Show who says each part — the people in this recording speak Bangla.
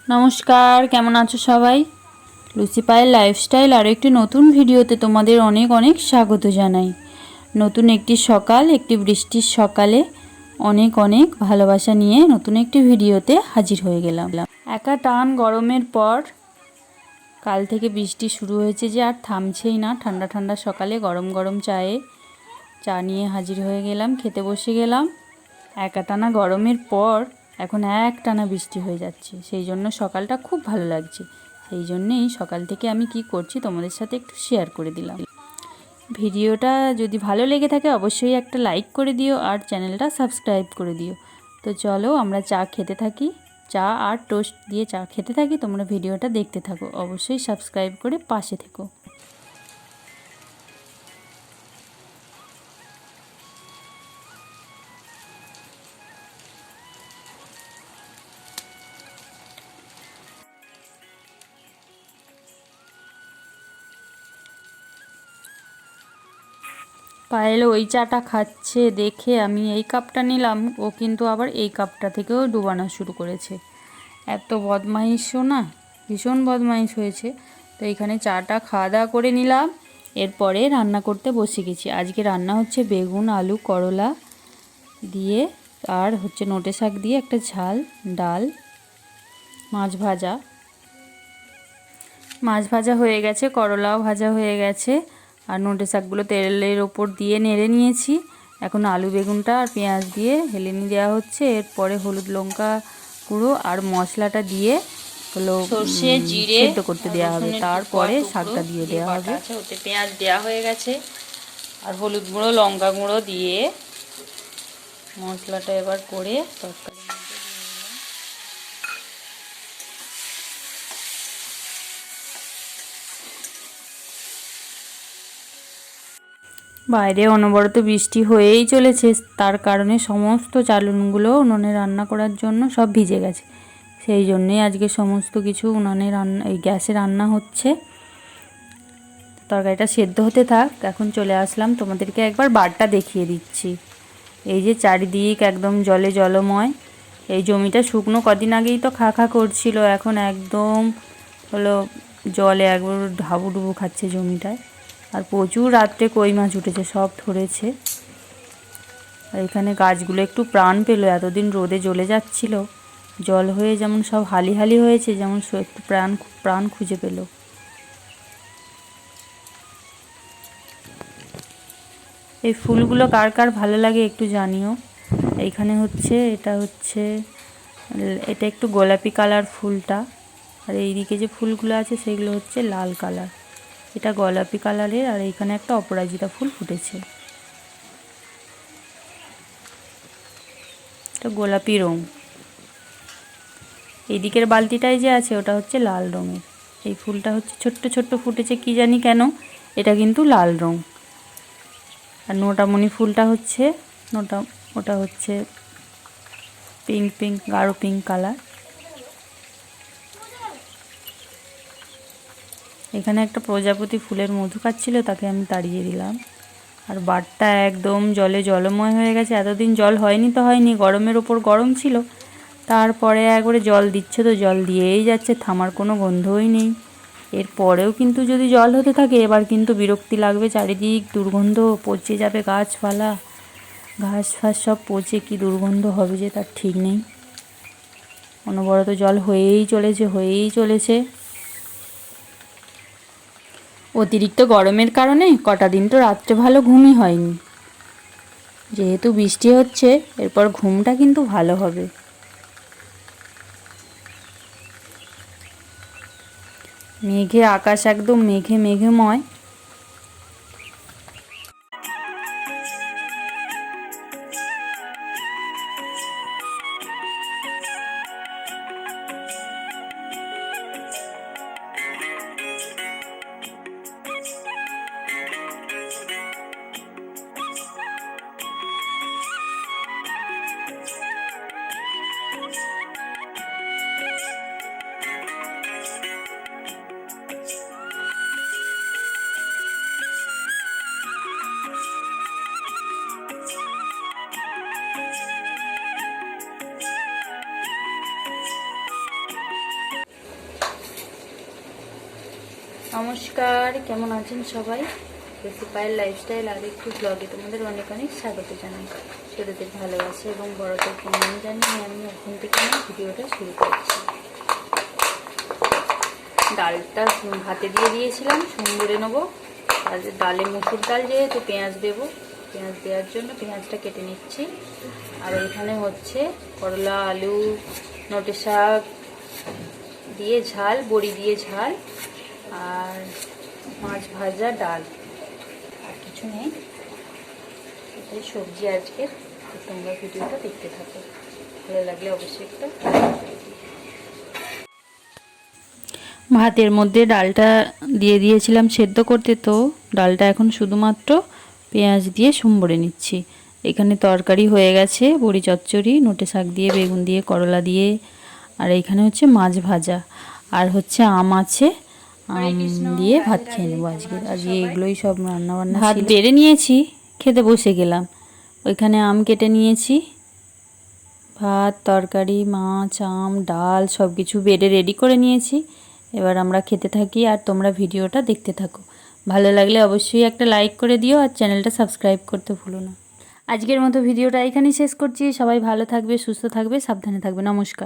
Speaker 1: নমস্কার, কেমন আছো সবাই? লুচি পায়ের লাইফস্টাইল আরও একটি নতুন ভিডিওতে তোমাদের অনেক অনেক স্বাগত জানাই। নতুন একটি সকাল, একটি বৃষ্টির সকালে অনেক অনেক ভালোবাসা নিয়ে নতুন একটি ভিডিওতে হাজির হয়ে গেলাম। একা টান গরমের পর কাল থেকে বৃষ্টি শুরু হয়েছে যে আর থামছেই না। ঠান্ডা ঠান্ডা সকালে গরম গরম চা নিয়ে হাজির হয়ে গেলাম, খেতে বসে গেলাম। একা টানা গরমের পর এখন একটানা বৃষ্টি হয়ে যাচ্ছে, সেই জন্য সকালটা খুব ভালো লাগছে। সেই জন্যেই সকাল থেকে আমি কি করছি তোমাদের সাথে একটু শেয়ার করে দিলাম। ভিডিওটা যদি ভালো লেগে থাকে অবশ্যই একটা লাইক করে দিও আর চ্যানেলটা সাবস্ক্রাইব করে দিও। তো চলো আমরা চা খেতে থাকি, চা আর টোস্ট দিয়ে চা খেতে থাকি। তোমরা ভিডিওটা দেখতে থাকো, অবশ্যই সাবস্ক্রাইব করে পাশে থেকো। পায়েল ওই চাটা খাচ্ছে দেখে আমি এই কাপটা নিলাম, ও কিন্তু আবার এই কাপটা থেকেও ডুবানো শুরু করেছে। এত বদমাইশও না, ভীষণ বদমাইশ হয়েছে। তো এখানে চাটা খাওয়া দাওয়া করে নিলাম, এরপরে রান্না করতে বসে গেছি। আজকে রান্না হচ্ছে বেগুন আলু করলা দিয়ে, আর হচ্ছে নোটে শাক দিয়ে একটা ঝাল, ডাল, মাছ ভাজা হয়ে গেছে, করলাও ভাজা হয়ে গেছে, আর নোটে শাকগুলো তেলের ওপর দিয়ে নেড়ে নিয়েছি। এখন আলু বেগুনটা আর পেঁয়াজ দিয়ে হেলেনি দেওয়া হচ্ছে। এরপরে হলুদ লঙ্কা গুঁড়ো আর মশলাটা দিয়ে হলো সর্ষে জিরে সেদ্ধ করতে দেওয়া হবে, তারপরে শাকটা দিয়ে দেওয়া হবে। ওতে পেঁয়াজ দেওয়া হয়ে গেছে আর হলুদ গুঁড়ো লঙ্কা গুঁড়ো দিয়ে মশলাটা এবার করে তরকারি বাইরে অনবরত বৃষ্টি হয়েই চলেছে, তার কারণে সমস্ত চালুনগুলো উনুনে রান্না করার জন্য সব ভিজে গেছে। সেই জন্যেই আজকে সমস্ত কিছু উনুনে রান্না, এই গ্যাসে রান্না হচ্ছে। তরকারিটা সেদ্ধ হতে থাক, এখন চলে আসলাম তোমাদেরকে একবার বারটা দেখিয়ে দিচ্ছি। এই যে চারিদিক একদম জলে জলময়, এই জমিটা শুকনো কদিন আগেই তো খা খা করছিল, এখন একদম হলো জলে একবার হাবুডুবু খাচ্ছে জমিটায়। আর প্রচুর রাত্রে কই মাছ উঠেছে, সব ধরেছে। আর এখানে গাছগুলো একটু প্রাণ পেলো, এতদিন রোদে জ্বলে যাচ্ছিল, জল হয়ে যেমন সব হালি হালি হয়েছে, যেমন একটু প্রাণ খুঁজে পেল। এই ফুলগুলো কার কার ভালো লাগে একটু জানিও। এইখানে হচ্ছে এটা একটু গোলাপি কালার ফুলটা, আর এইদিকে যে ফুলগুলো আছে সেগুলো হচ্ছে লাল কালার। এটা গোলাপি কালারের, আর এইখানে একটা অপরাজিতা ফুল ফুটেছে, এটা গোলাপি রং। এই দিকের বালতিটাই যে আছে ওটা হচ্ছে লাল রঙের। এই ফুলটা হচ্ছে ছোট্ট ছোট্ট ফুটেছে, কি জানি কেন, এটা কিন্তু লাল রং। আর নোটামণি ফুলটা হচ্ছে ওটা হচ্ছে পিঙ্ক গাঢ় পিঙ্ক কালার। এখানে একটা প্রজাপতি ফুলের মধু খাচ্ছিল, তাকে আমি তাড়িয়ে দিলাম। আর বারটা একদম জলে জলময় হয়ে গেছে, এতদিন জল হয়নি তো হয়নি, গরমের ওপর গরম ছিল, তারপরে একবারে জল দিচ্ছে তো জল দিয়েই যাচ্ছে, থামার কোনো গন্ধই নেই। এরপরেও কিন্তু যদি জল হতে থাকে এবার কিন্তু বিরক্তি লাগবে, চারিদিক দুর্গন্ধ, পচে যাবে গাছপালা, ঘাস ফাস সব পচে কি দুর্গন্ধ হবে যে তার ঠিক নেই। অনবরত জল হয়েই চলেছে। অতিরিক্ত গরমের কারণে কটা দিন তো রাত্রে ভালো ঘুমই হয়নি। যেহেতু বৃষ্টি হচ্ছে এরপর ঘুমটা কিন্তু ভালো হবে। মেঘে আকাশ একদম মেঘেময়। নমস্কার, কেমন আছেন সবাই? লুচি পায়ের লাইফস্টাইল আর একটু ব্লগে তোমাদের অনেক অনেক স্বাগত জানাই। ছোটদের ভালোবাসা এবং বড়দের প্রণাম জানিয়ে আমি এখন থেকে ভিডিওটা শুরু করছি। ডালটা ভাতে দিয়ে দিয়েছিলাম, সুন্দরে নেবো। আর ডালে মুসুর ডাল যেহেতু পেঁয়াজ দেবো, পেঁয়াজ দেওয়ার জন্য পেঁয়াজটা কেটে নিচ্ছি। আর এখানে হচ্ছে করলা, আলু, নোটে শাক দিয়ে ঝাল, বড়ি দিয়ে ঝাল, আর মাছ ভাজা, ডাল, আর কিছু নেই। এটাই সবজি আজকের। তোমরা ভিডিওটা দেখতে থাকো, ভালো লাগলে অবশ্যই একটা। ভাতের মধ্যে ডালটা দিয়ে দিয়েছিলাম সেদ্ধ করতে, তো ডালটা এখন শুধুমাত্র পেঁয়াজ দিয়ে সম্বরে নিচ্ছি। এখানে তরকারি হয়ে গেছে, বড়ি চচ্চড়ি, নোটে শাক দিয়ে, বেগুন দিয়ে, করলা দিয়ে, আর এখানে হচ্ছে মাছ ভাজা, আর হচ্ছে আম আছে, আম দিয়ে ভাত খেয়ে নেবো আজকে। আজকে এগুলোই সব রান্নাবান্না। ভাত বেড়ে নিয়েছি, খেতে বসে গেলাম। ওইখানে আম কেটে নিয়েছি, ভাত, তরকারি, মাছ, আম, ডাল সব কিছু বেড়ে রেডি করে নিয়েছি। এবার আমরা খেতে থাকি আর তোমরা ভিডিওটা দেখতে থাকো। ভালো লাগলে অবশ্যই একটা লাইক করে দিও আর চ্যানেলটা সাবস্ক্রাইব করতে ভুলো না। আজকের মতো ভিডিওটা এখানেই শেষ করছি। সবাই ভালো থাকবে, সুস্থ থাকবে, সাবধানে থাকবে। নমস্কার।